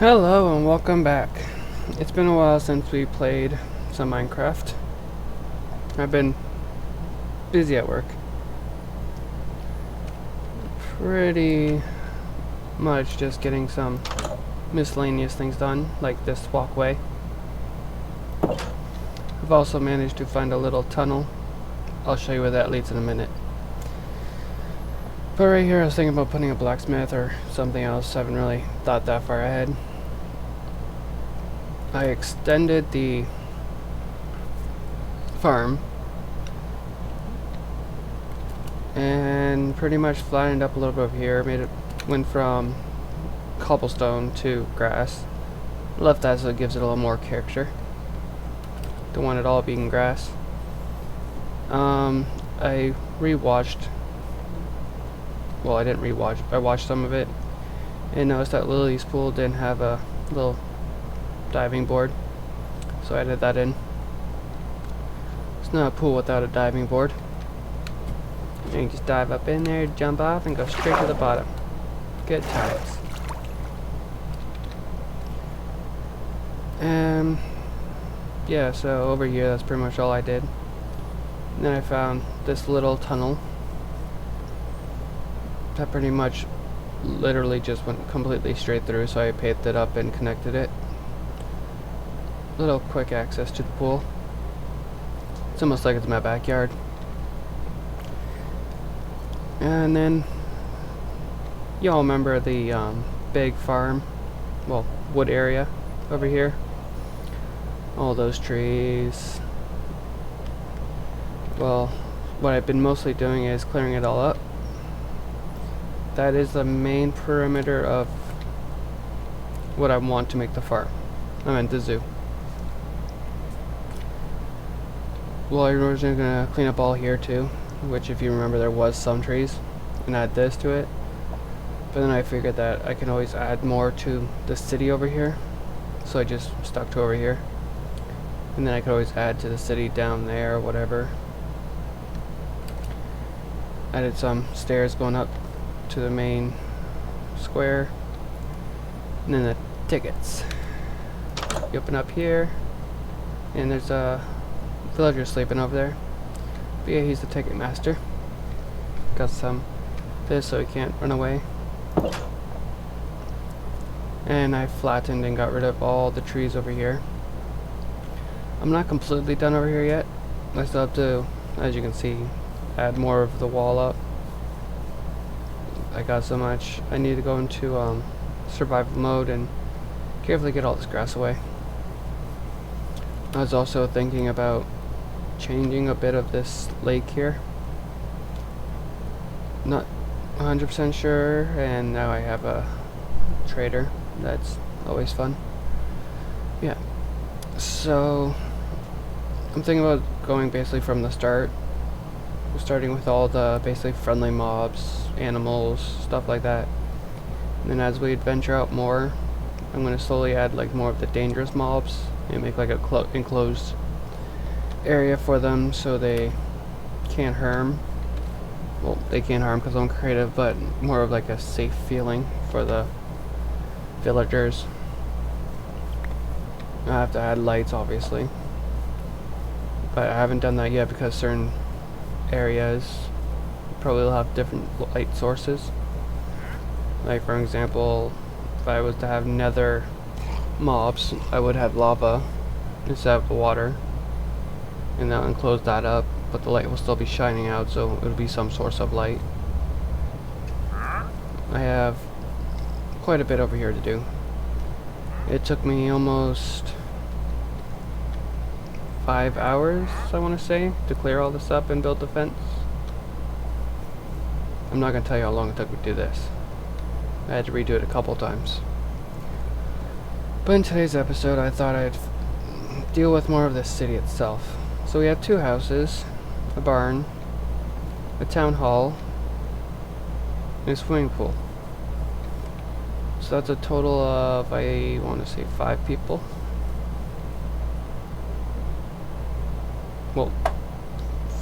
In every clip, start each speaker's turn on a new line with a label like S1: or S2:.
S1: Hello and welcome back. It's been a while since we played some Minecraft. I've been busy at work. Pretty much just getting some miscellaneous things done, like this walkway. I've also managed to find a little tunnel. I'll show you where that leads in a minute. But right here I was thinking about putting a blacksmith or something else. I haven't really thought that far ahead. I extended the farm and pretty much flattened up a little bit of here. Went from cobblestone to grass. Left that so it gives it a little more character. Don't want it all being grass. I rewatched. Well, I didn't rewatch. I watched some of it and noticed that Lily's pool didn't have a little diving board, so I added that in. It's not a pool without a diving board. You just dive up in there, jump off, and go straight to the bottom. Good times. Yeah, so over here that's pretty much all I did. And then I found this little tunnel that pretty much literally just went completely straight through, so I paved it up and connected it. Little quick access to the pool. It's almost like it's my backyard. And then y'all remember the big farm, well, wood area over here? All those trees. Well, what I've been mostly doing is clearing it all up. That is the main perimeter of what I want to make the farm. I meant the zoo. Well, I was gonna clean up all here too, which if you remember there was some trees, and add this to it. But then I figured that I can always add more to the city over here, so I just stuck to over here. And then I could always add to the city down there or whatever. Added some stairs going up to the main square. And then the tickets. You open up here, and there's a villager sleeping over there. But yeah, he's the ticket master. Got some this so he can't run away. And I flattened and got rid of all the trees over here. I'm not completely done over here yet. I still have to, as you can see, add more of the wall up. I got so much. I need to go into survival mode and carefully get all this grass away. I was also thinking about changing a bit of this lake here. Not 100% sure, and now I have a trader. That's always fun. Yeah. So I'm thinking about going basically from the start. Starting with all the basically friendly mobs, animals, stuff like that. And then as we adventure out more, I'm going to slowly add like more of the dangerous mobs and make like a enclosed area for them so they can't harm. Well, they can't harm because I'm creative, but more of like a safe feeling for the villagers. I have to add lights obviously, but I haven't done that yet because certain areas probably will have different light sources. Like for example, if I was to have nether mobs, I would have lava instead of water, and I'll enclose that up, but the light will still be shining out, so it would be some source of light. I have quite a bit over here to do. It took me almost 5 hours, I want to say, to clear all this up and build the fence. I'm not going to tell you how long it took me to do this. I had to redo it a couple times. But in today's episode, I thought I'd deal with more of the city itself. So we have 2 houses, a barn, a town hall, and a swimming pool. So that's a total of, I want to say 5 people. Well,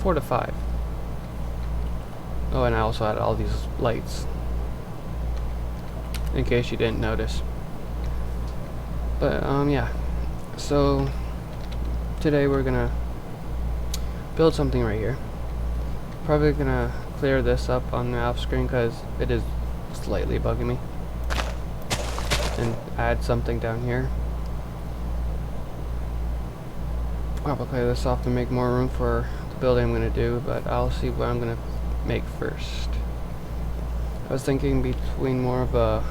S1: 4 to 5. Oh, and I also had all these lights, in case you didn't notice. But yeah, so today we're gonna build something right here. Probably gonna clear this up on the off screen because it is slightly bugging me, and add something down here. I'll clear this off to make more room for the building I'm gonna do, but I'll see what I'm gonna make first. I was thinking between more of a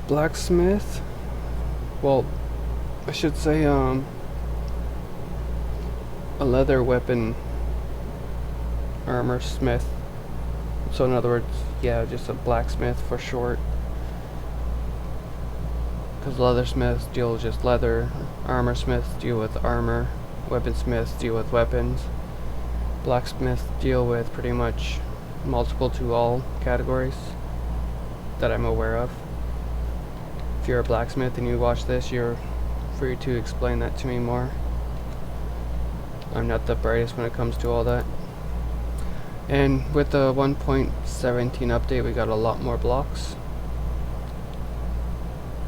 S1: blacksmith, well, I should say a leather weapon armor smith. So in other words, yeah, just a blacksmith for short, because leathersmiths deal with just leather, armor smiths deal with armor, weaponsmiths deal with weapons, blacksmiths deal with pretty much multiple to all categories that I'm aware of. If you're a blacksmith and you watch this, you're free to explain that to me more. I'm not the brightest when it comes to all that. And with the 1.17 update, we got a lot more blocks.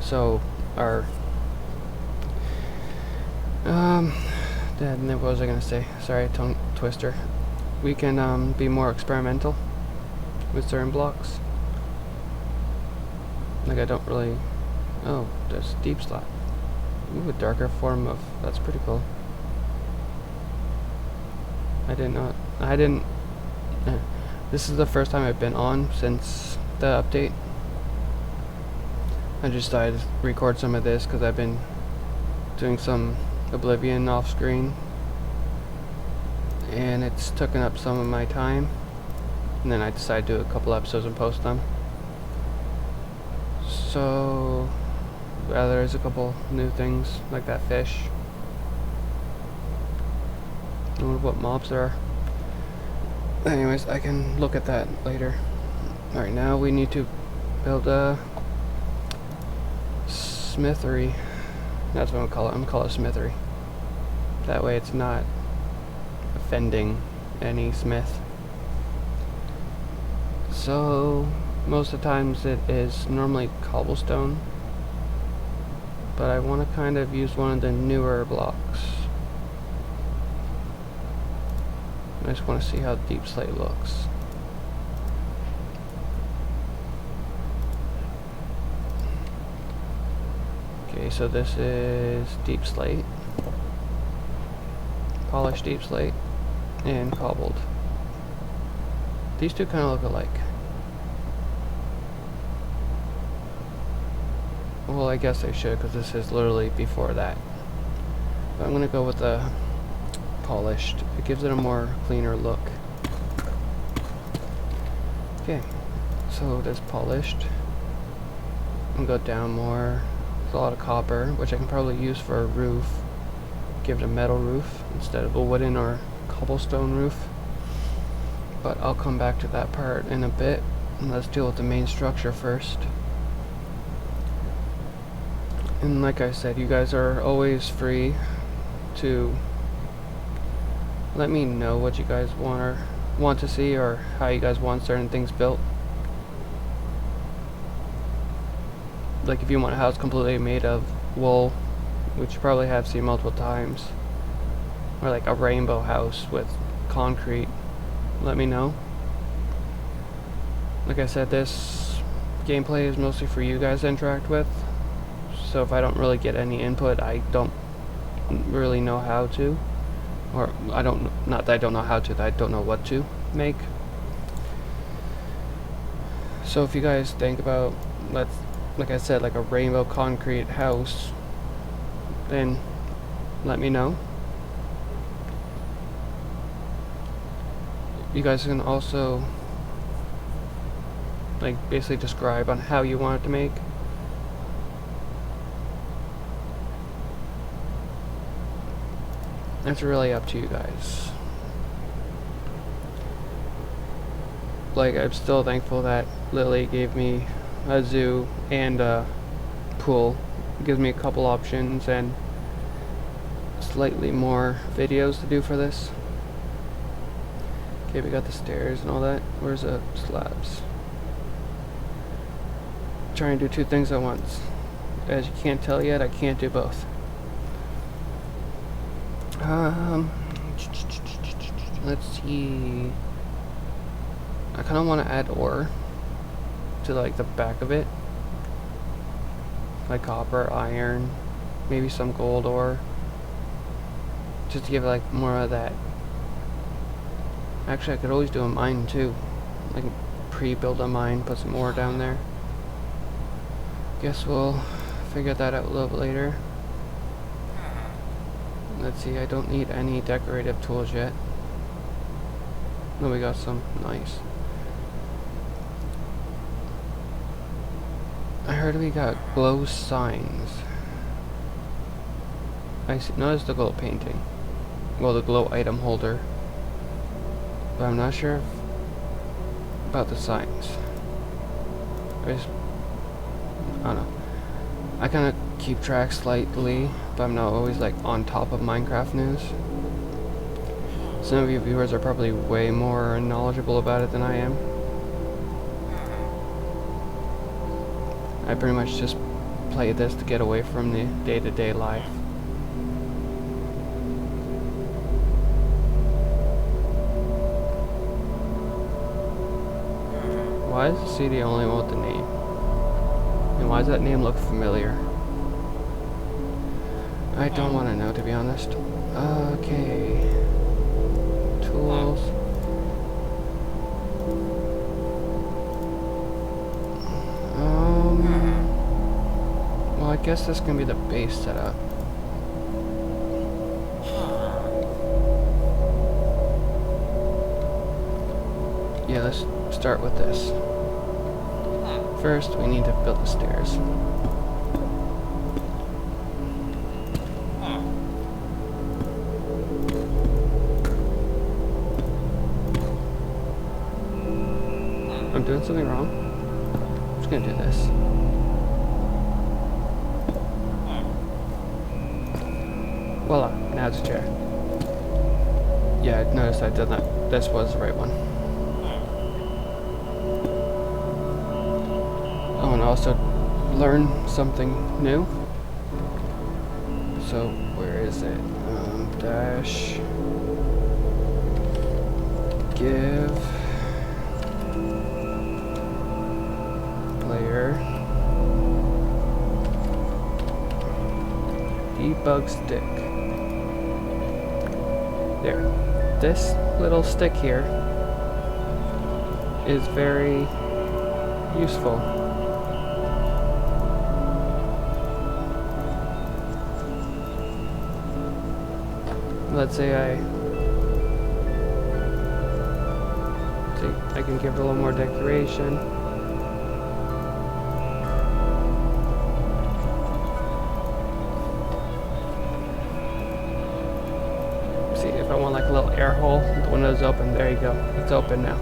S1: So our what was I gonna say? Sorry, tongue twister. We can be more experimental with certain blocks. Like I don't really. Oh, there's deep slot. Ooh, a darker form of. That's pretty cool. I didn't. This is the first time I've been on since the update. I just decided to record some of this because I've been doing some Oblivion off screen, and it's taken up some of my time. And then I decided to do a couple episodes and post them. So there's a couple new things like that fish. I wonder what mobs there are. Anyways, I can look at that later. Alright, now we need to build a smithery. That's what I'm gonna call it. I'm gonna call it a smithery. That way it's not offending any smith. So most of the times it is normally cobblestone, but I want to kind of use one of the newer blocks. I just want to see how deep slate looks. Okay, so this is deep slate, polished deep slate, and cobbled. These two kind of look alike. Well, I guess I should, because this is literally before that. But I'm going to go with the polished. It gives it a more cleaner look. Okay, so this polished. I'm going to go down more. There's a lot of copper, which I can probably use for a roof. Give it a metal roof instead of a wooden or cobblestone roof. But I'll come back to that part in a bit. And let's deal with the main structure first. And like I said, you guys are always free to let me know what you guys want to see, or how you guys want certain things built. Like if you want a house completely made of wool, which you probably have seen multiple times, or like a rainbow house with concrete, let me know. Like I said, this gameplay is mostly for you guys to interact with, so if I don't really get any input, I don't really know how to, or not that I don't know how to, that I don't know what to make. So if you guys think about, like I said, like a rainbow concrete house, then let me know. You guys can also like basically describe on how you want it to make. It's really up to you guys. Like, I'm still thankful that Lily gave me a zoo and a pool. It gives me a couple options and slightly more videos to do for this. Okay, we got the stairs and all that. Where's the slabs? Trying to do two things at once. as you can't tell yet, I can't do both. Let's see. I kind of want to add ore to like the back of it, like copper, iron, maybe some gold ore, just to give it like more of that. Actually, I could always do a mine too, like pre-build a mine, put some ore down there. Guess we'll figure that out a little bit later. Let's see, I don't need any decorative tools yet. No, we got some. Nice. I heard we got glow signs. I see, notice the glow painting. Well, the glow item holder. But I'm not sure about the signs. I don't know. I kind of keep track slightly, but I'm not always like on top of Minecraft news. Some of you viewers are probably way more knowledgeable about it than I am. I pretty much just play this to get away from the day-to-day life. Why is the C the only one with the name? And why does that name look familiar? I don't want to know, to be honest. Okay. Tools. Well, I guess this can be the base setup. Yeah, let's start with this. First, we need to build the stairs. I'm doing something wrong. I'm just gonna do this. Voila, now it's a chair. Yeah, I noticed I did that. This was the right one. Oh, and also learn something new. So, where is it? Dash. Give. Player. Debug stick. There. This little stick here is very useful. Let's say I can give it a little more decoration. See if I want like a little air hole. The window's open. There you go. It's open now.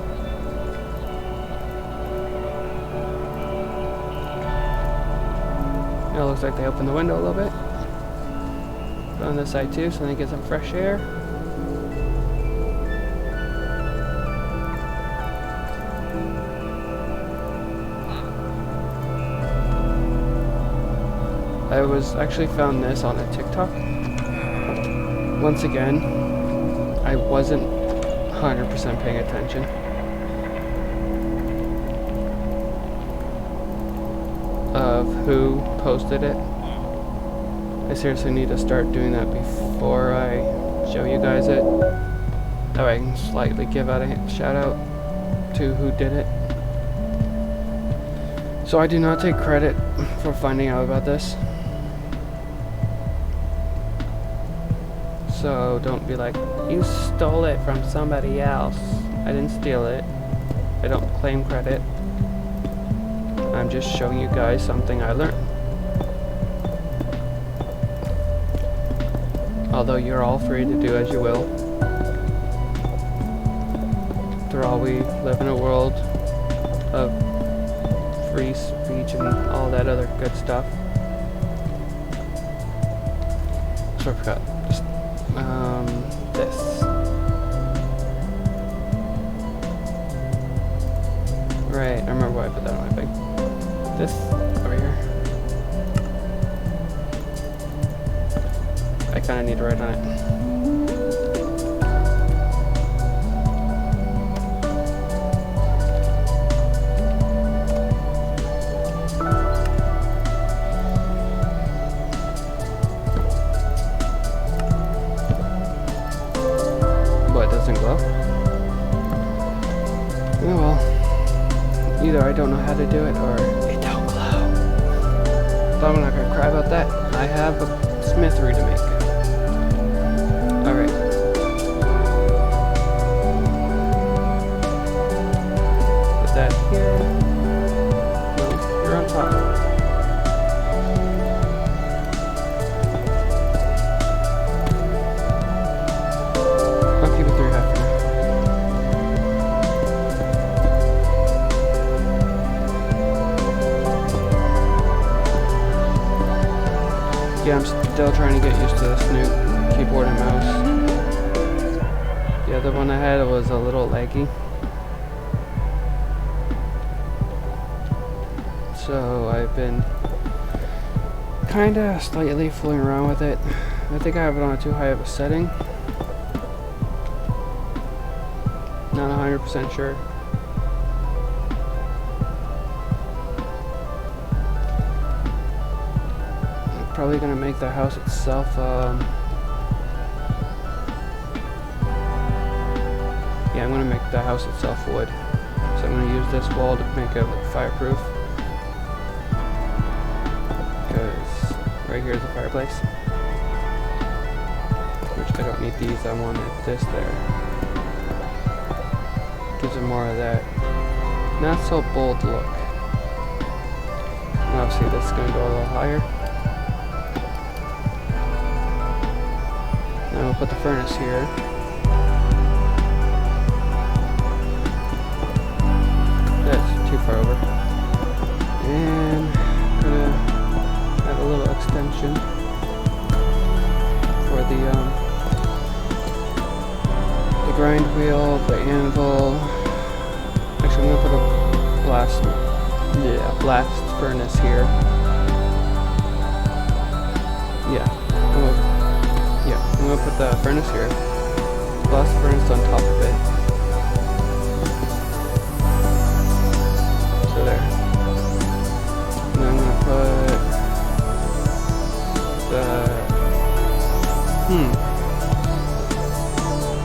S1: Now it looks like they opened the window a little bit. On this side too, so then you get some fresh air. I was actually found this on a TikTok. Once again, I wasn't 100% paying attention. Of who posted it. I seriously need to start doing that before I show you guys it. That way I can slightly give out a shout out to who did it. So I do not take credit for finding out about this. So don't be like, you stole it from somebody else. I didn't steal it. I don't claim credit. I'm just showing you guys something I learned. Although you're all free to do as you will. After all, we live in a world of free speech and all that other good stuff. So I forgot. Just, this. Right, I remember why I put that on my thing. This over here. kind of need to write on it. What, doesn't glow? Oh well. Either I don't know how to do it or it don't glow. But I'm not gonna cry about that. I have a smithy to make. Alright. Put that here. No, you're on top. I'll keep it 3 half for now. Yeah, I'm still trying to get used to this new keyboard and mouse. The other one I had was a little laggy. So I've been kinda slightly fooling around with it. I think I have it on too high of a setting. Not 100% sure. Probably gonna make the house itself yeah, I'm gonna make the house itself wood. So I'm gonna use this wall to make it like fireproof. Because right here is the fireplace. Which I don't need these, I wanted this there. Gives it more of that not so bold look. And obviously this is gonna go a little higher. Now we'll put the furnace here. That's too far over. And gonna add a little extension for the grind wheel, the anvil. Actually, I'm gonna put a blast furnace here. I'm gonna put the furnace here. Blast furnace on top of it. So there. And then I'm gonna put the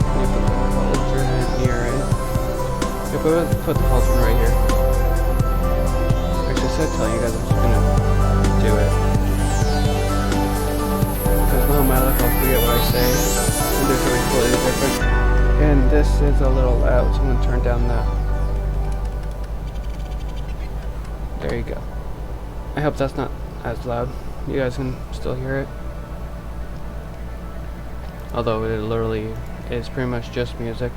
S1: let me put the cauldron near it. If I put the cauldron right here. Actually, I said tell you guys I'm just gonna do it. No matter if I'll forget what I say, and do something completely different. And this is a little loud, so I'm going to turn down the... There you go. I hope that's not as loud. You guys can still hear it. Although it literally is pretty much just music.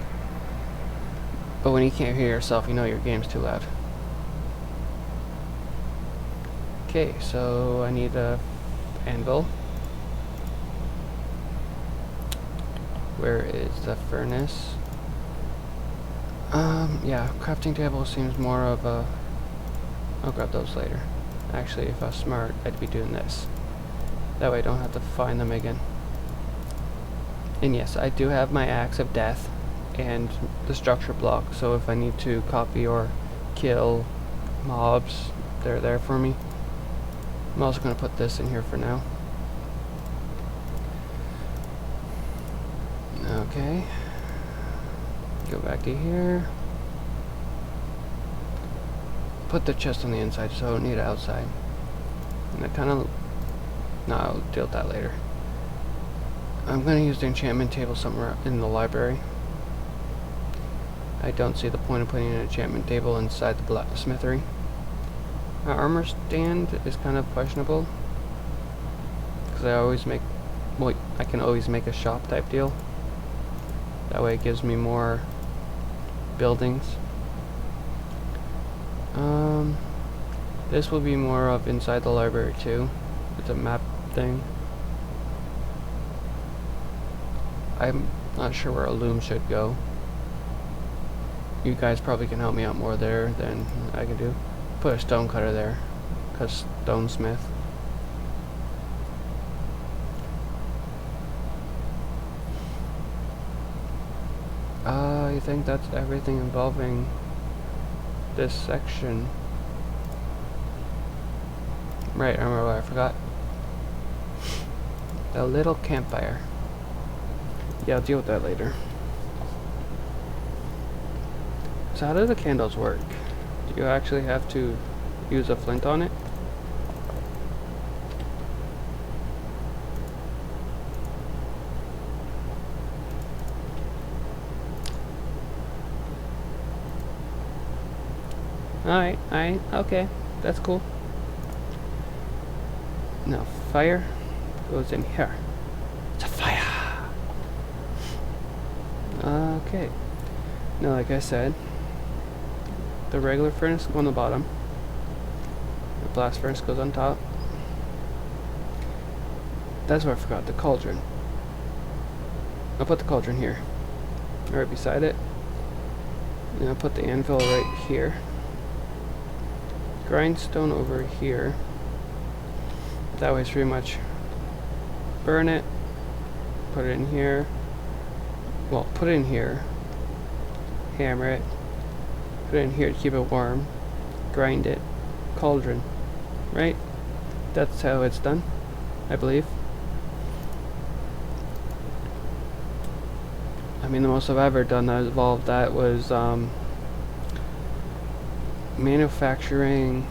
S1: But when you can't hear yourself, you know your game's too loud. Okay, so I need a anvil. Where is the furnace? Yeah, crafting table seems more of a... I'll grab those later. Actually, if I was smart, I'd be doing this. That way I don't have to find them again. And yes, I do have my axe of death and the structure block, so if I need to copy or kill mobs, they're there for me. I'm also going to put this in here for now. Okay, go back to here, put the chest on the inside so I don't need it outside, and I kind of, no, I'll deal with that later. I'm going to use the enchantment table somewhere in the library. I don't see the point of putting an enchantment table inside the blacksmithery. My armor stand is kind of questionable, because I always make, well, I can always make a shop type deal. That way it gives me more buildings. This will be more of inside the library too. It's a map thing. I'm not sure where a loom should go. You guys probably can help me out more there than I can do. Put a stone cutter there, because stonesmith. think that's everything involving this section. Right, I remember what I forgot. A little campfire. Yeah, I'll deal with that later. So how do the candles work? Do you actually have to use a flint on it? Alright, okay. That's cool. Now, fire goes in here. It's a fire! Okay. Now, like I said, the regular furnace goes on the bottom. The blast furnace goes on top. That's what I forgot, the cauldron. I'll put the cauldron here. Right beside it. And I'll put the anvil right here. Grindstone over here. That way it's pretty much burn it, put it in here. Well, put it in here. Hammer it. Put it in here to keep it warm. Grind it. Cauldron. Right? That's how it's done, I believe. I mean, the most I've ever done that involved that was manufacturing,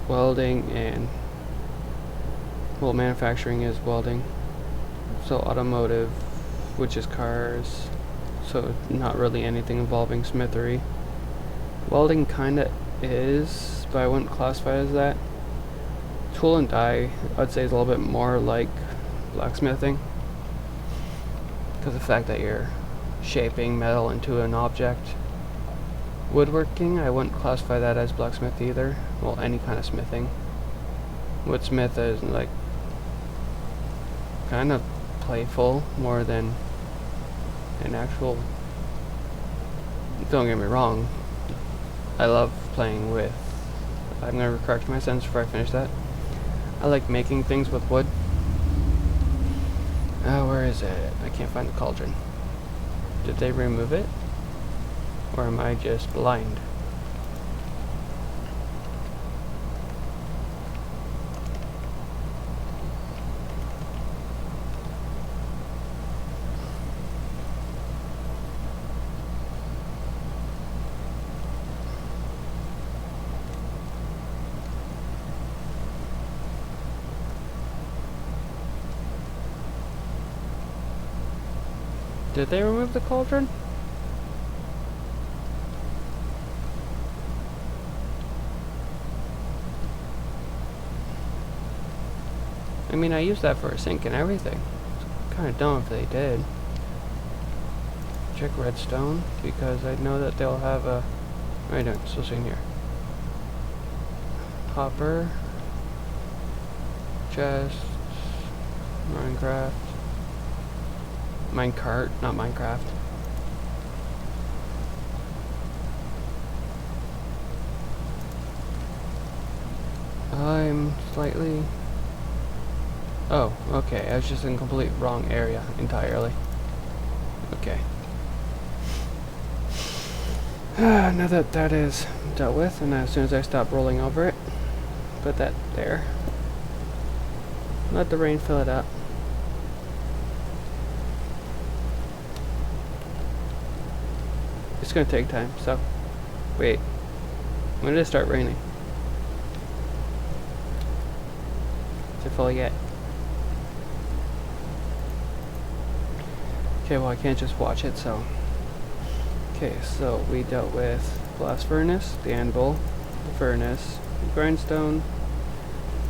S1: welding, and well, manufacturing is welding, so automotive, which is cars, so not really anything involving smithery. Welding kinda is, but I wouldn't classify it as that. Tool and die, I'd say, is a little bit more like blacksmithing, because of the fact that you're shaping metal into an object. Woodworking, I wouldn't classify that as blacksmith either. Well, any kind of smithing. Woodsmith is like kind of playful more than an actual. Don't get me wrong, I love playing with. I'm gonna correct my sentence before I finish that. I like making things with wood. Where is it? I can't find the cauldron. Did they remove it? Or am I just blind? Did they remove the cauldron? I mean, I used that for a sink and everything. It's kind of dumb if they did. Check redstone, because I know that they'll have a... What are you doing? Still sitting here. Hopper. Chest. Minecraft. Minecart, not Minecraft. I'm slightly... Oh, okay. I was just in complete wrong area entirely. Okay. Now that that is dealt with, and as soon as I stop rolling over it, put that there. Let the rain fill it up. It's gonna take time, so... Wait. When did it start raining? Is it full yet? Okay, well, I can't just watch it, so... Okay, so we dealt with blast furnace, the anvil, the furnace, the grindstone,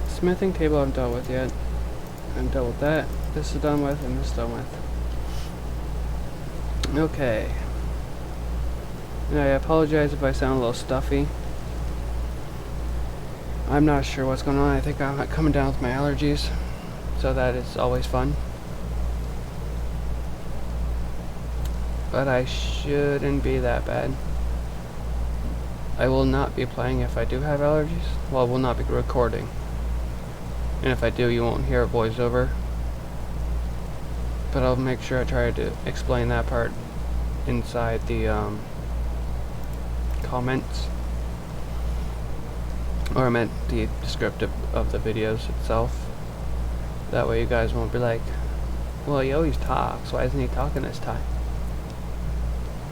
S1: smithing table I haven't dealt with yet. I'm done with that. This is done with, and this is done with. Okay. And I apologize if I sound a little stuffy. I'm not sure what's going on. I think I'm coming down with my allergies, so that is always fun. But I shouldn't be that bad. I will not be playing if I do have allergies. Well, I will not be recording. And if I do, you won't hear a voiceover. But I'll make sure I try to explain that part inside the comments, or I meant the descriptive of the videos itself. That way you guys won't be like, well, he always talks, why isn't he talking this time?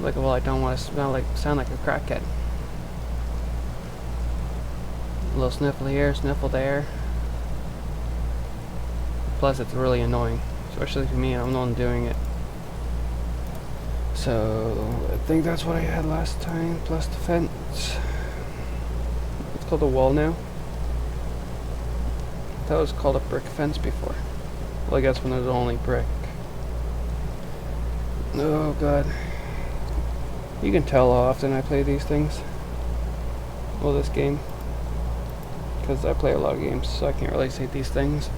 S1: Like, well, I don't want to sound like a crackhead. A little sniffle here, sniffle there. Plus, it's really annoying, especially for me. I'm the one doing it. So, I think that's what I had last time, plus the fence. It's called a wall now. That was called a brick fence before. Well, I guess when there's only brick. Oh, God. You can tell how often I play these things. Well, this game. Because I play a lot of games, so I can't really say these things.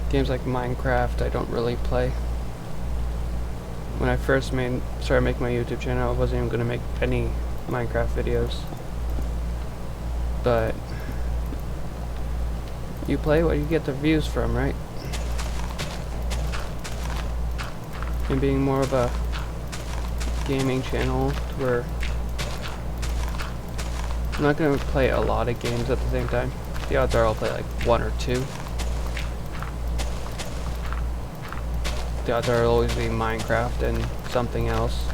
S1: Games like Minecraft, I don't really play. When I first started making my YouTube channel, I wasn't even going to make any Minecraft videos. But you play what you get the views from, right? And being more of a gaming channel where I'm not going to play a lot of games at the same time. The odds are I'll play like one or two. The odds are it'll always be Minecraft and something else.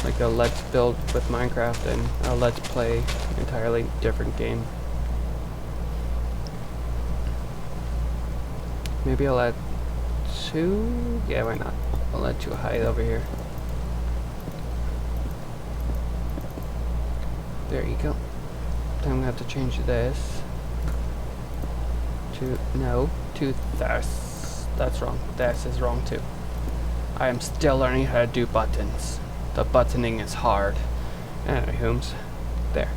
S1: Like a let's build with Minecraft and a let's play entirely different game. Maybe I'll add two? Yeah, why not? I'll add two hide over here. There you go. Then I'm gonna have to change this to this. That's wrong. This is wrong too. I am still learning how to do buttons. The buttoning is hard. Anyway, Holmes. There.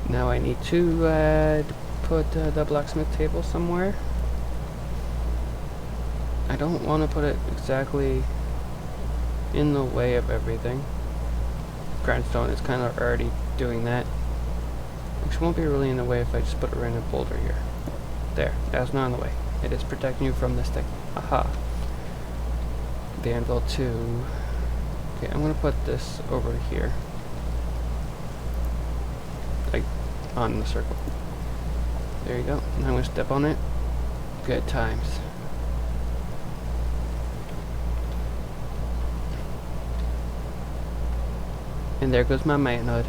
S1: Now I need to put the blacksmith table somewhere. I don't want to put it exactly in the way of everything. Grindstone is kind of already doing that. Which won't be really in the way if I just put a random boulder here. There. That's not in the way. It is protecting you from this thing. Aha. The anvil too. Okay, I'm gonna put this over here. Like, on the circle. There you go. And I'm gonna step on it. Good times. And there goes my manhood.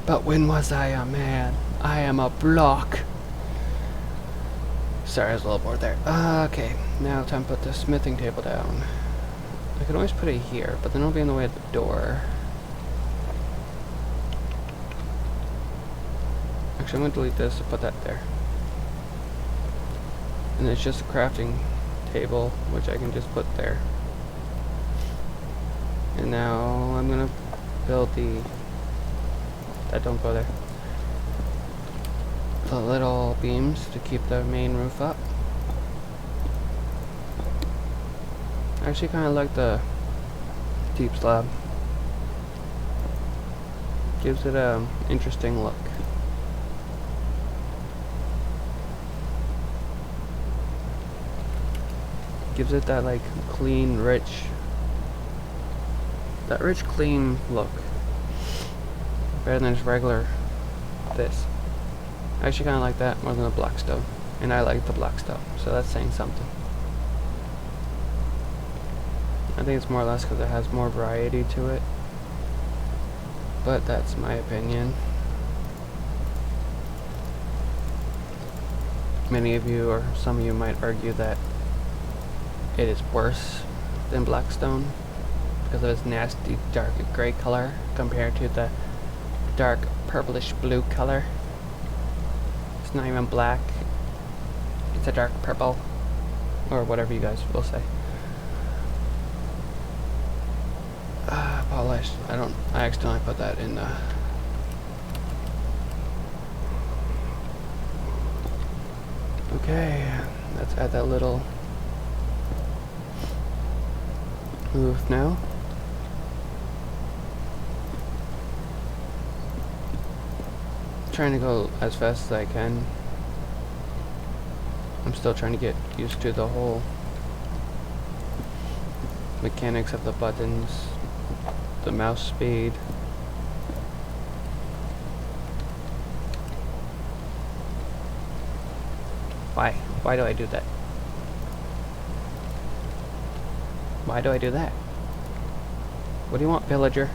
S1: But when was I a man? I am a block. Sorry, I was a little bored there. Okay, now time to put the smithing table down. I can always put it here, but then it'll be in the way of the door. Actually, I'm going to delete this and put that there. And it's just a crafting table, which I can just put there. And now I'm going to build the... don't go there. The little beams to keep the main roof up. I actually kind of like the deep slab. Gives it a interesting look. Gives it that like clean, rich, clean look. Better than just regular this. I actually kind of like that more than the black stone. And I like the black stone, so that's saying something. I think it's more or less because it has more variety to it. But that's my opinion. Many of you, or some of you, might argue that it is worse than black stone because of its nasty dark gray color compared to the dark purplish blue color. It's not even black, it's a dark purple, or whatever you guys will say. Polished. I accidentally put that in the... Okay, let's add that little roof now. Trying to go as fast as I can. I'm still trying to get used to the whole mechanics of the buttons, the mouse speed. Why? Why do I do that? Why do I do that? What do you want, villager?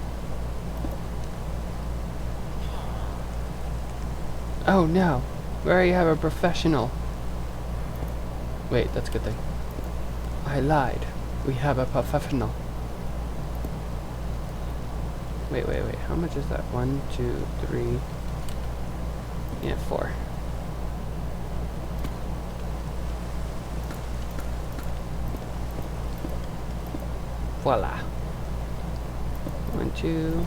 S1: Oh no! We already have a professional. Wait, that's a good thing. I lied. We have a professional. Wait. How much is that? 1, 2, 3. Yeah, 4. Voila. 1, 2.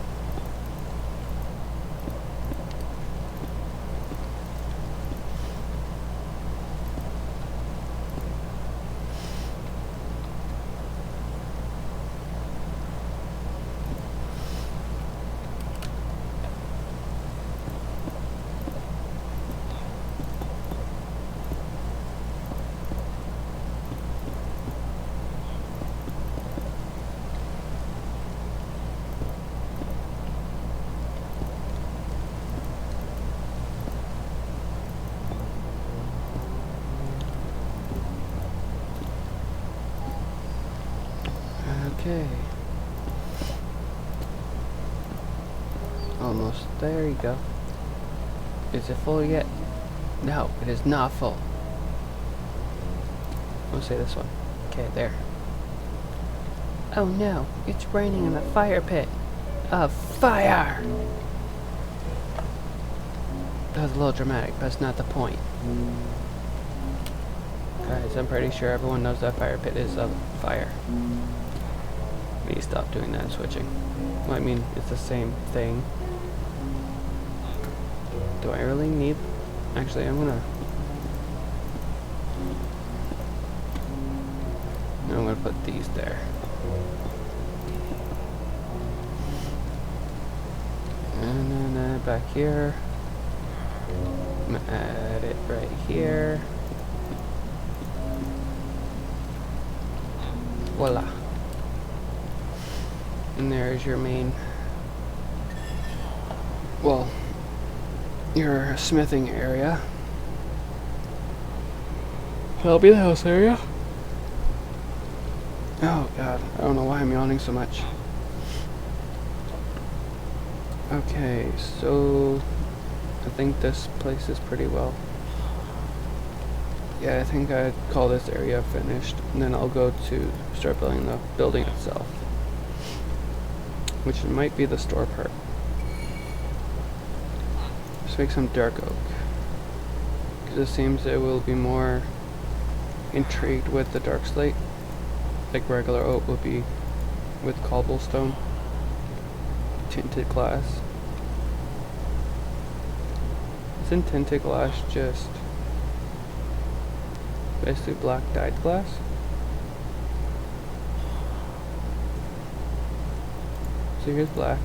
S1: Okay. Almost there you go. Is it full yet? No, it is not full. We'll say this one. Okay, there. Oh no, it's raining in the fire pit. A fire! That was a little dramatic, but that's not the point. Guys, I'm pretty sure everyone knows that fire pit is a fire. We need to stop doing that and switching. Well, I mean, it's the same thing. Do I really need... Actually, I'm gonna put these there. And then back here. I'm gonna add it right here. Voila. And there's your main, well, your smithing area. That'll be the house area. Oh god, I don't know why I'm yawning so much. Okay, so I think this place is pretty well. Yeah, I think I'd call this area finished, and then I'll go to start building the building itself, which might be the store part. Let's make some dark oak, because it seems it will be more intrigued with the dark slate, like regular oak would be with cobblestone, tinted glass. Isn't tinted glass just basically black dyed glass? So here's black.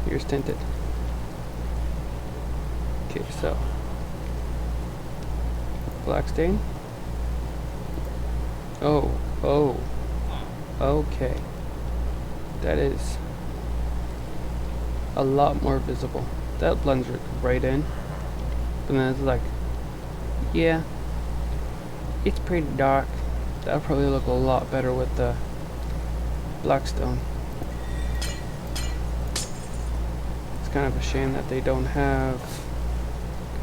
S1: Here's tinted. Okay, so black stain. Oh, okay. That is a lot more visible. That blends right in. But then it's like, yeah, it's pretty dark. That'll probably look a lot better with the black stone. It's kind of a shame that they don't have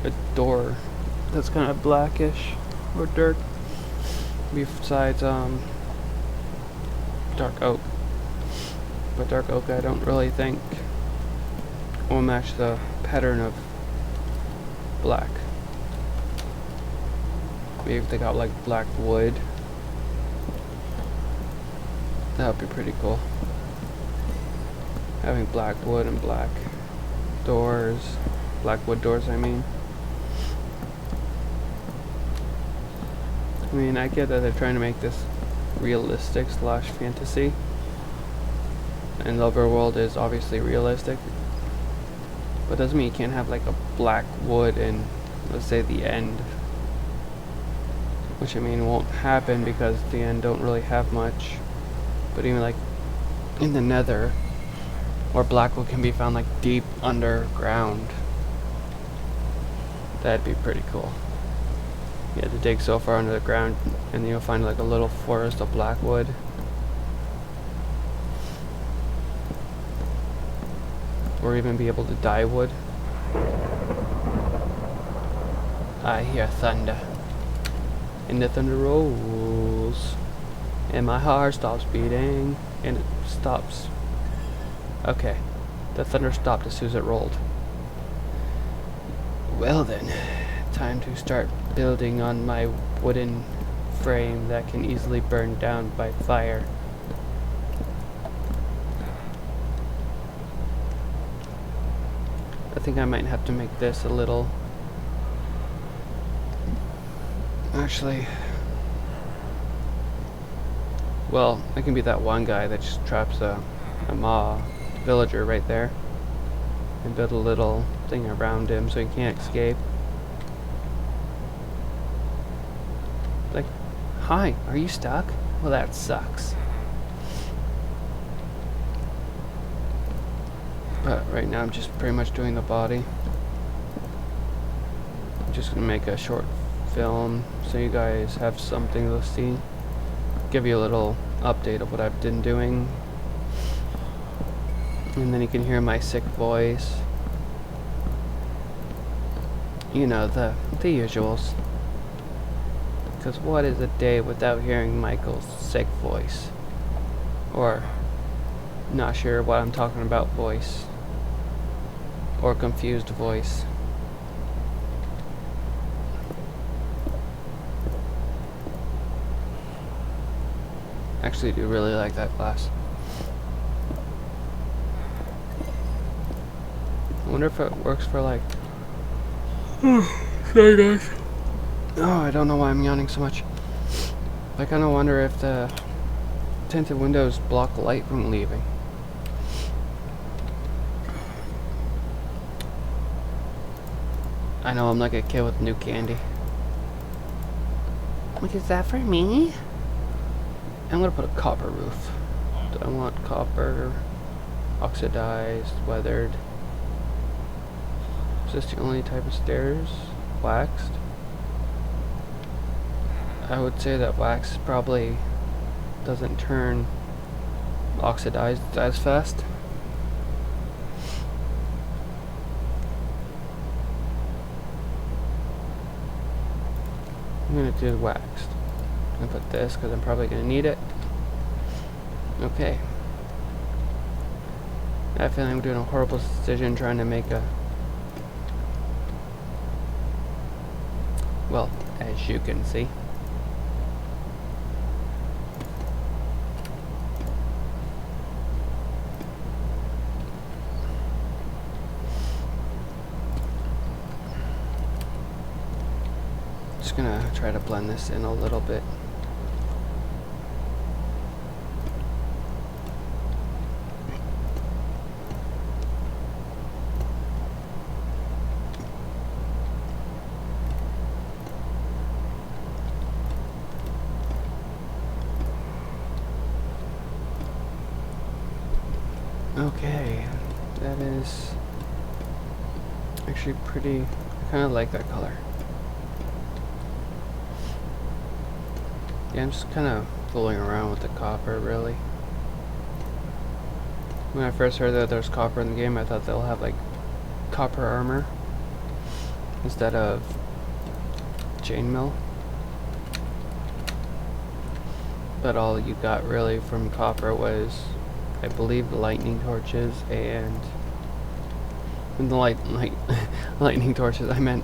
S1: a door that's kind of blackish or dark besides dark oak. But dark oak I don't really think will match the pattern of black. Maybe if they got like black wood, that would be pretty cool. Having black wood and black doors, black wood doors I mean. I mean, I get that they're trying to make this realistic / fantasy, and the overworld is obviously realistic, but doesn't mean you can't have like a black wood and let's say the end, which I mean won't happen because the end don't really have much, but even like in the nether, or blackwood can be found like deep underground, that'd be pretty cool. You have to dig so far under the ground and you'll find like a little forest of blackwood. Or even be able to dye wood. I hear thunder. And the thunder rolls. And my heart stops beating. And it stops. Okay. The thunder stopped as soon as it rolled. Well then. Time to start building on my wooden frame that can easily burn down by fire. I think I might have to make this a little... Actually... Well, I can be that one guy that just traps a villager right there. And build a little thing around him so he can't escape. Like, hi, are you stuck? Well, that sucks. But right now I'm just pretty much doing the body. I'm just gonna make a short film so you guys have something to see. Give you a little update of what I've been doing. And then you can hear my sick voice. You know, the usuals. Because what is a day without hearing Michael's sick voice? Or not sure what I'm talking about voice. Or confused voice. Actually, I do really like that class. I wonder if it works for like... Sorry guys. Oh, I don't know why I'm yawning so much. I kind of wonder if the tinted windows block light from leaving. I know I'm like a kid with new candy. Like, is that for me? I'm gonna put a copper roof. Do I want copper, oxidized, weathered? Is this the only type of stairs? Waxed? I would say that wax probably doesn't turn oxidized as fast. I'm gonna do waxed. I'm gonna put this because I'm probably gonna need it. Okay. I feel like I'm doing a horrible decision trying to make a... Well, as you can see. Just gonna try to blend this in a little bit. Okay, that is actually pretty, I kind of like that color. Yeah, I'm just kind of fooling around with the copper, really. When I first heard that there's copper in the game, I thought they'll have like copper armor instead of chainmail. But all you got really from copper was, I believe, the lightning torches and the lightning torches. I meant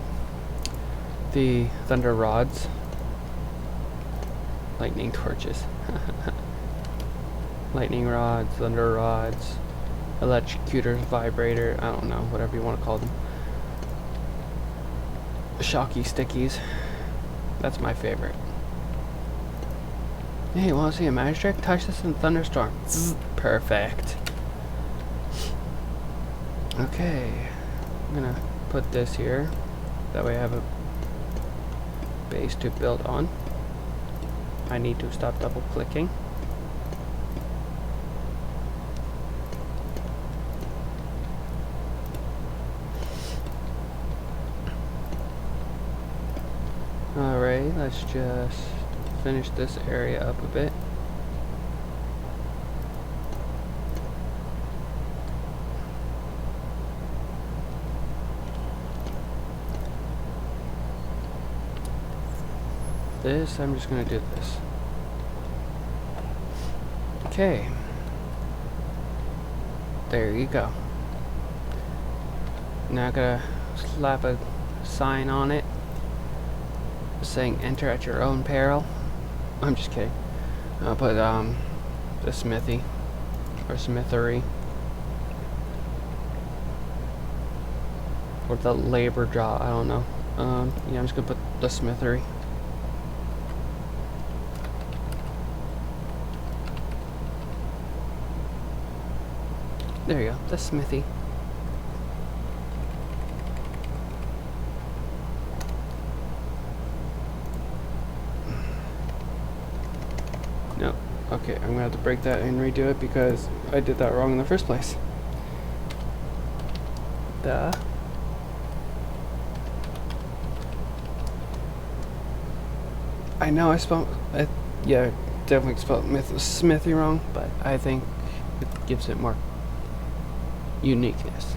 S1: the thunder rods. Lightning torches. Lightning rods, thunder rods, electrocutors, vibrator. I don't know, whatever you want to call them. Shocky stickies. That's my favorite. Hey, you want to see a magic trick? Touch this in thunderstorm. Zzz, perfect. Okay, I'm gonna put this here. That way I have a base to build on. I need to stop double clicking. Alright, let's just finish this area up a bit. This, I'm just gonna do this. Okay. There you go. Now I gotta slap a sign on it saying enter at your own peril. I'm just kidding. I'll put the smithy or smithery or the labor job, I don't know. Yeah, I'm just gonna put the smithery. There you go, the smithy. No, okay, I'm gonna have to break that and redo it because I did that wrong in the first place. Duh. I know I spelled, yeah, definitely spelled smithy wrong, but I think it gives it more uniqueness.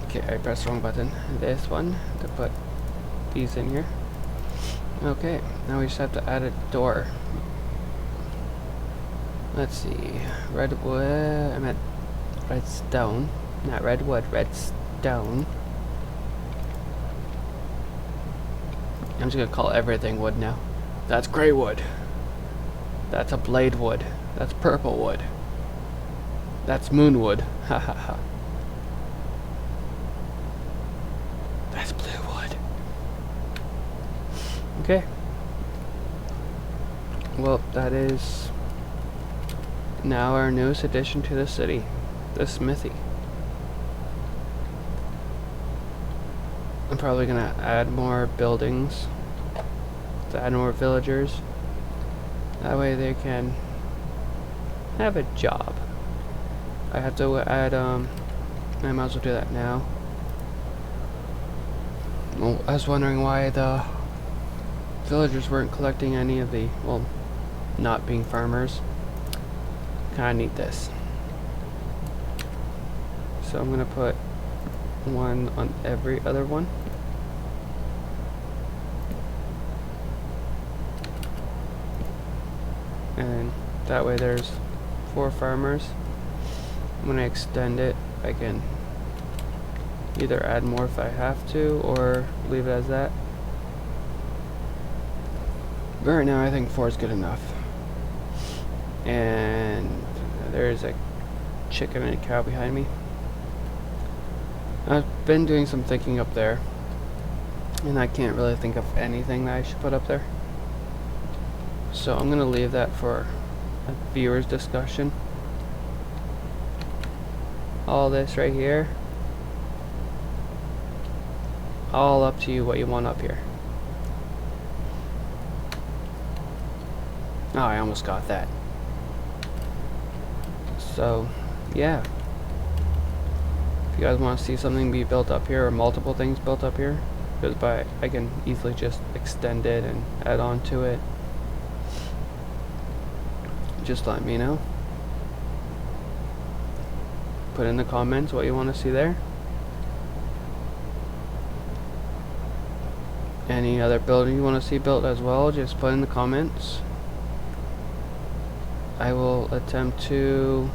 S1: Okay, I pressed the wrong button. This one to put these in here. Okay, now we just have to add a door. Let's see, redwood. I meant redstone, not redwood. Redstone. I'm just gonna call everything wood now. That's gray wood. That's a blade wood. That's purple wood. That's moon wood. Ha ha ha. That's blue wood. Okay. Well, that is now our newest addition to the city, the smithy. I'm probably gonna add more buildings to add more villagers. That way they can have a job. I have to add, I might as well do that now. Well, I was wondering why the villagers weren't collecting any of the, well, not being farmers. Kinda need this. So I'm gonna put one on every other one. And that way there's 4 farmers. When I extend it, I can either add more if I have to or leave it as that. But right now I think 4 is good enough. And there's a chicken and a cow behind me. I've been doing some thinking up there, and I can't really think of anything that I should put up there. So I'm gonna leave that for a viewer's discussion. All this right here, all up to you what you want up here. Oh, I almost got that. So, yeah. If you guys want to see something be built up here, or multiple things built up here, because I can easily just extend it and add on to it. Just let me know. Put in the comments what you want to see there. Any other building you want to see built as well, just put in the comments. I will attempt to,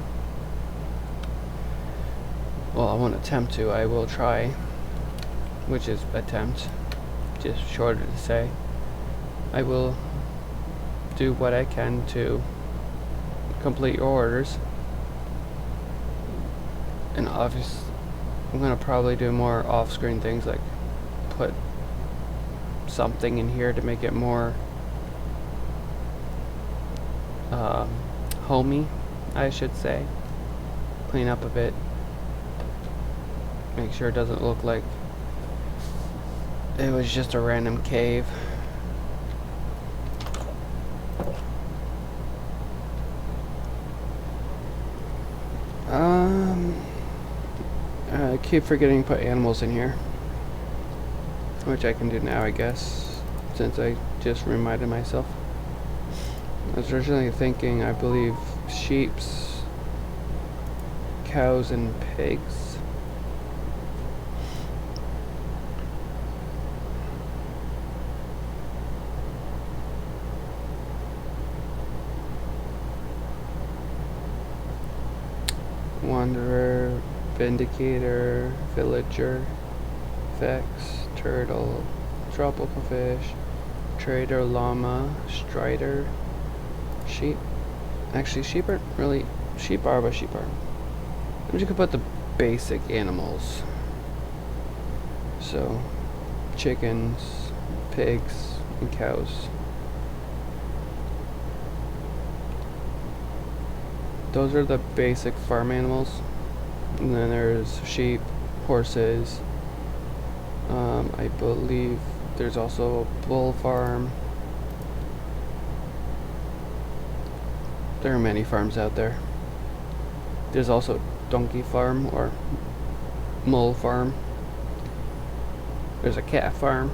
S1: well, I won't attempt to, I will try, which is attempt, just shorter to say. I will do what I can to complete your orders. And obviously, I'm gonna probably do more off-screen things, like put something in here to make it more homey, I should say. Clean up a bit. Make sure it doesn't look like it was just a random cave. I keep forgetting to put animals in here, which I can do now, I guess, since I just reminded myself. I was originally thinking, I believe, sheeps, cows, and pigs. Wanderer, Vindicator, Villager, Vex, Turtle, Tropical Fish, Trader, Llama, Strider, Sheep. Actually, sheep aren't really... Sheep are, but sheep aren't. I'm just gonna put the basic animals. So, chickens, pigs, and cows. Those are the basic farm animals. And then there's sheep, horses. I believe there's also a bull farm. There are many farms out there. There's also donkey farm or mule farm. There's a calf farm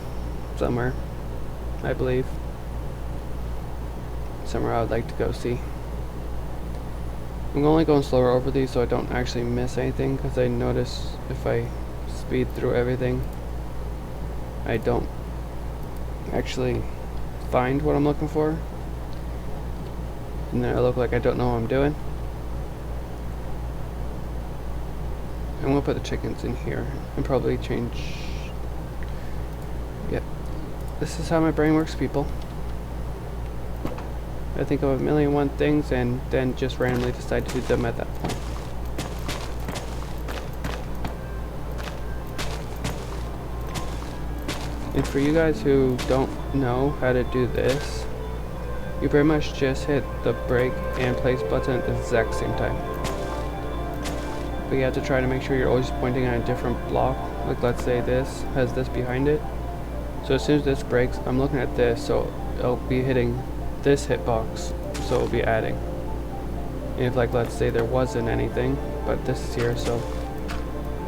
S1: somewhere, I believe. Somewhere I would like to go see. I'm only going slower over these so I don't actually miss anything, because I notice if I speed through everything, I don't actually find what I'm looking for. And then I look like I don't know what I'm doing. I'm gonna put the chickens in here and probably change. Yep. This is how my brain works, people. I think of a million and one things and then just randomly decide to do them at that point. And for you guys who don't know how to do this, you pretty much just hit the break and place button at the exact same time. But you have to try to make sure you're always pointing at a different block. Like, let's say this has this behind it. So as soon as this breaks, I'm looking at this, so it'll be hitting this hitbox, so it'll be adding. And if, like, let's say there wasn't anything, but this is here, so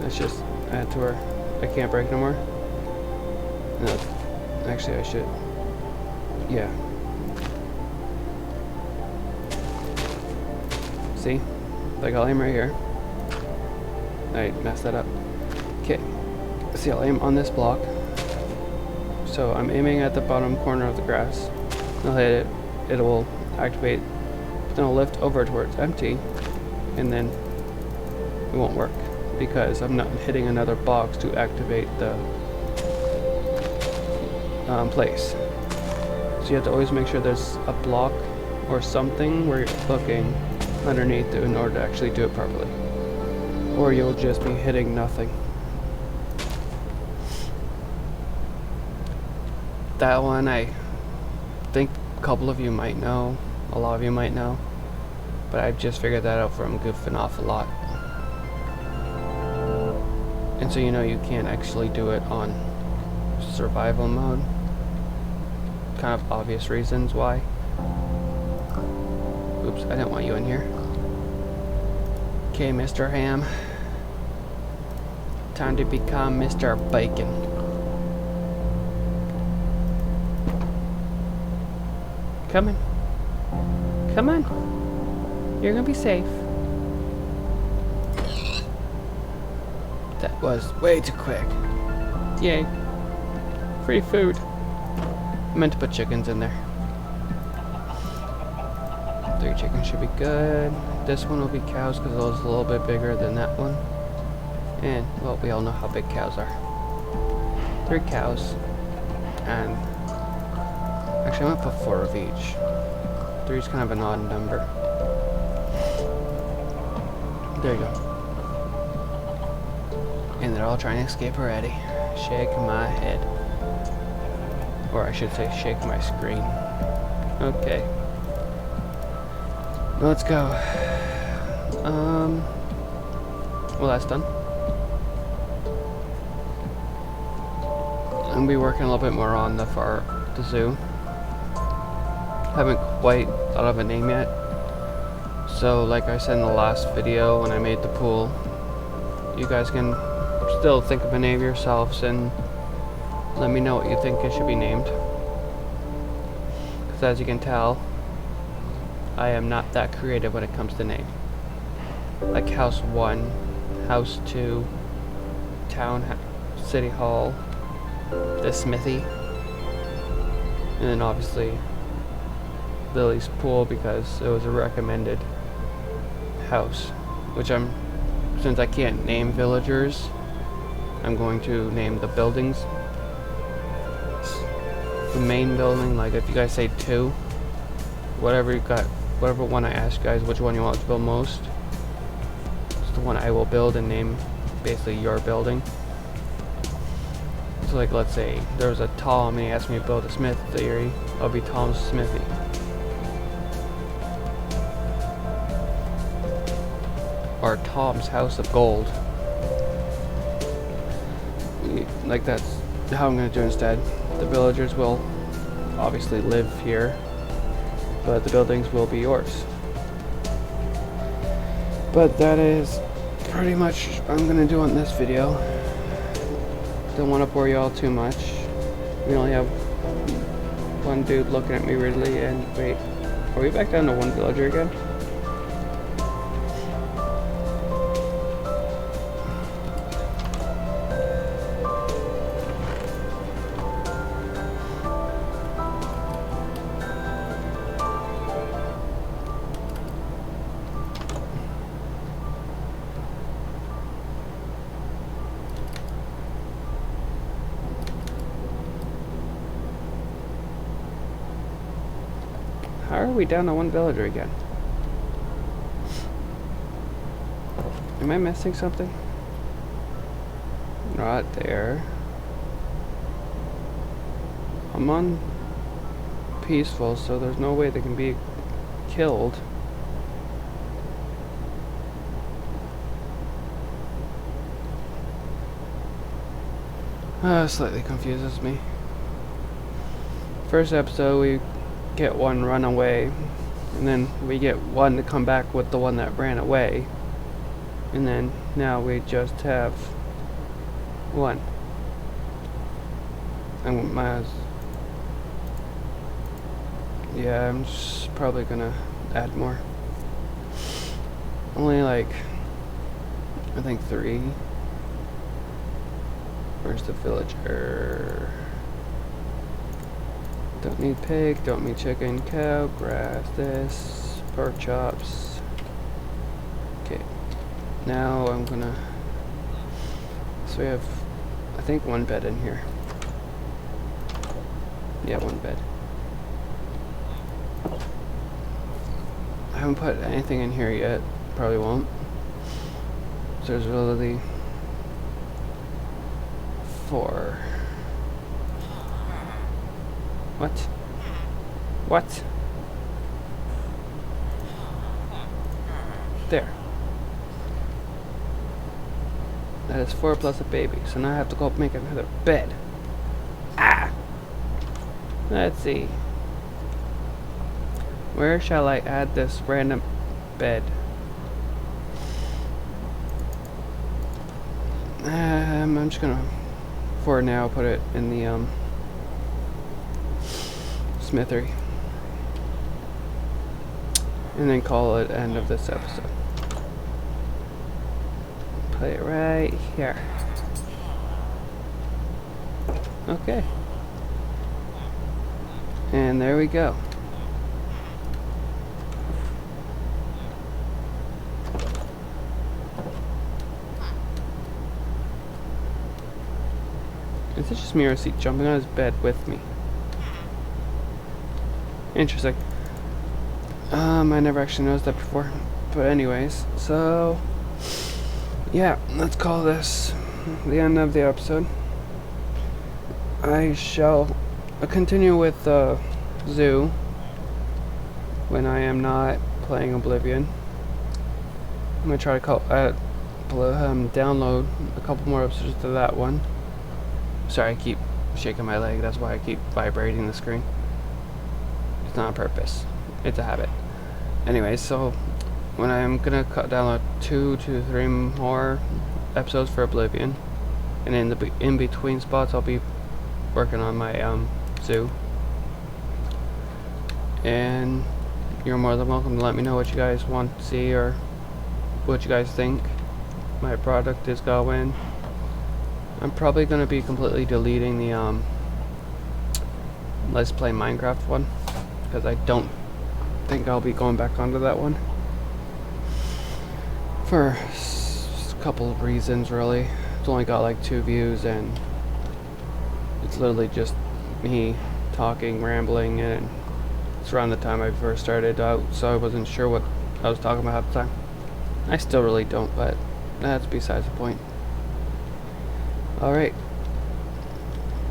S1: let's just add to where I can't break no more. No, actually I should. Yeah. See? Like, I'll aim right here. I messed that up. Okay. See, I'll aim on this block. So I'm aiming at the bottom corner of the grass. I'll hit it. It will activate. Then I'll lift over to where it's empty. And then it won't work, because I'm not hitting another box to activate the place. So you have to always make sure there's a block or something where you're looking underneath it in order to actually do it properly, or you'll just be hitting nothing. That one I think a couple of you might know, a lot of you might know, but I've just figured that out from goofing off a lot. And so you know you can't actually do it on survival mode. Kind of obvious reasons why. Oops, I didn't want you in here. Okay, Mr. Ham. Time to become Mr. Bacon. Come on. Come on. You're gonna be safe. That was way too quick. Yay. Free food. I meant to put chickens in there. 3 chickens should be good. This one will be cows because it was a little bit bigger than that one. And, well, we all know how big cows are. 3 cows. And actually, I'm going to put 4 of each. 3 is kind of an odd number. There you go. And they're all trying to escape already. Shake my head. Or I should say, shake my screen. Okay. Let's go. Well, that's done. I'm gonna be working a little bit more on the zoo. Haven't quite thought of a name yet. So like I said in the last video when I made the pool, you guys can still think of a name yourselves and let me know what you think it should be named. Because as you can tell, I am not that creative when it comes to name. Like House 1, House 2, City Hall, the Smithie, and then obviously Lily's Pool because it was a recommended house, which since I can't name villagers, I'm going to name the buildings. The main building, like if you guys say 2, whatever one I ask you guys which one you want to build most, it's the one I will build and name basically your building. So like let's say there was a Tom and he asked me to build a Smith theory, I'll be Tom's Smithy. Or Tom's House of Gold. Like that's how I'm going to do instead. The villagers will obviously live here, but the buildings will be yours. But that is pretty much what I'm going to do on this video. Don't want to bore you all too much. We only have one dude looking at me weirdly, and wait, are we back down to one villager again? How are we down to one villager again? Am I missing something? Not there. I'm on peaceful, so there's no way they can be killed. Slightly confuses me. First episode we get one run away, and then we get one to come back with the one that ran away, and then now we just have one. Yeah, I'm just probably gonna add more. Only like I think 3. Where's the villager? Don't need pig, don't need chicken, cow, grass, this, pork chops. Okay, now I'm gonna, so we have, I think 1 bed in here. Yeah, 1 bed. I haven't put anything in here yet, probably won't. So there's really 4. What? What? There. That is 4 plus a baby, so now I have to go make another bed. Ah! Let's see. Where shall I add this random bed? I'm just gonna, for now, put it in the, Smithie, and then call it end of this episode. Put it right here. Okay, and there we go. Is it just me or is he jumping on his bed with me? Interesting. I never actually noticed that before. But anyways, so yeah, let's call this the end of the episode. I shall continue with the zoo when I am not playing Oblivion. I'm gonna try to download a couple more episodes to that one. Sorry, I keep shaking my leg. That's why I keep vibrating the screen. It's not on purpose. It's a habit. Anyway, so when I'm gonna download 2 to 3 more episodes for Oblivion, and in the in between spots, I'll be working on my zoo. And you're more than welcome to let me know what you guys want to see or what you guys think my product is going. I'm probably gonna be completely deleting the Let's Play Minecraft one, because I don't think I'll be going back onto that one for a couple of reasons, really. It's only got like 2 views, and it's literally just me talking, rambling, and it's around the time I first started out, so I wasn't sure what I was talking about at the time. I still really don't, but that's besides the point. Alright,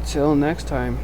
S1: till next time.